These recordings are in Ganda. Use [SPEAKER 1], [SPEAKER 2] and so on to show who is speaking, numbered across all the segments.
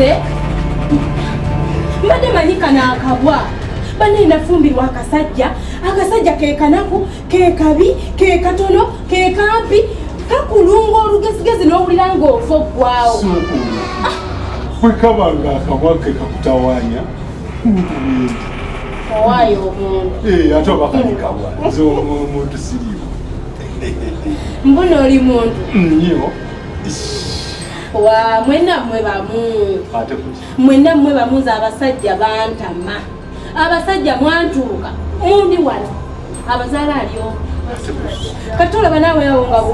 [SPEAKER 1] nze mbadde manyika n'akabwa banne nafumbirwa akasajja ke kanaku ke kabi ke katono ke kampi kakulunga olugezigezi n'owulira ng'ofa oggwawo
[SPEAKER 2] bwe kaba nga akabwa ke kakutawaanya
[SPEAKER 1] owaayo omuntu
[SPEAKER 2] ate oba kalikabwa nze omuntu siriiwo
[SPEAKER 1] mbona oli muntu
[SPEAKER 2] nnyo
[SPEAKER 1] wa mwennammwe bamu nze abasajja bantama abasajja mwantuuka mundi wano abazaala alio kati olaba naawe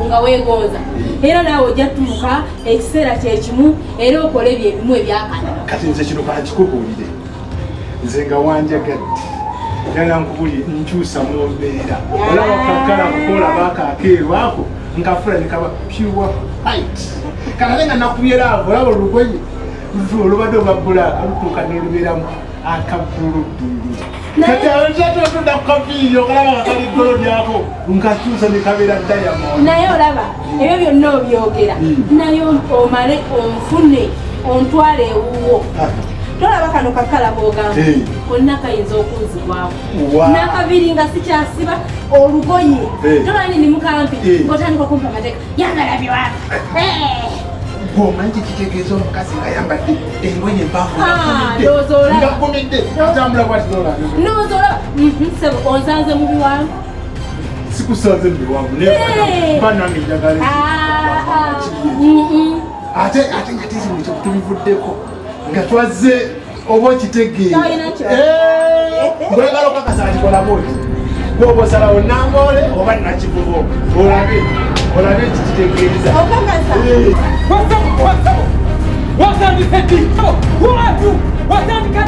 [SPEAKER 1] nga weegonza era naawe ojja tuuka ekiseera kyekimu era okole byebimu ebyakana
[SPEAKER 2] kati nze kino kankikubuulire nze nga wanjagadde era nkubulire nkyusa mu mbeera olaba kakala kukola bakakeeru ako nkafula nekaba pure white kalabe nga nakubyeraavu olaba olugoye olubadde olwa bbulaaka lutuuka nerubeeramu akabbulubbulu kati abatatotoda kukaviiri okalaba nga kaliggolo lyako nkakyusa nekabeera diamond
[SPEAKER 1] naye olaba ebyo byonna obyogera naye omale onfune ontwale ewuwo tolaba kano kakala boogamba konna kayinza okunzibwako n'akaviiri nga sikyasiba olugoye tolaba nini mukampi otandika okumpa amateeka yagala byewa
[SPEAKER 2] omanyi kitegeeza omukazi nga yambadde engoye empaavu ngagumidde atambula bwati
[SPEAKER 1] nooza olaba sebo onsanze mu biwanvu
[SPEAKER 2] sikusanze mu biwanvu banange njagala ate nga tezino kyotubivuddeko nga twazze oba okitegeera ngwegala okakasa akikola bwoti gwoba osalawo nangole oba nakivubo olabe ekikitegeeza
[SPEAKER 3] What's up? What's up? What's up? Who are you? What's up?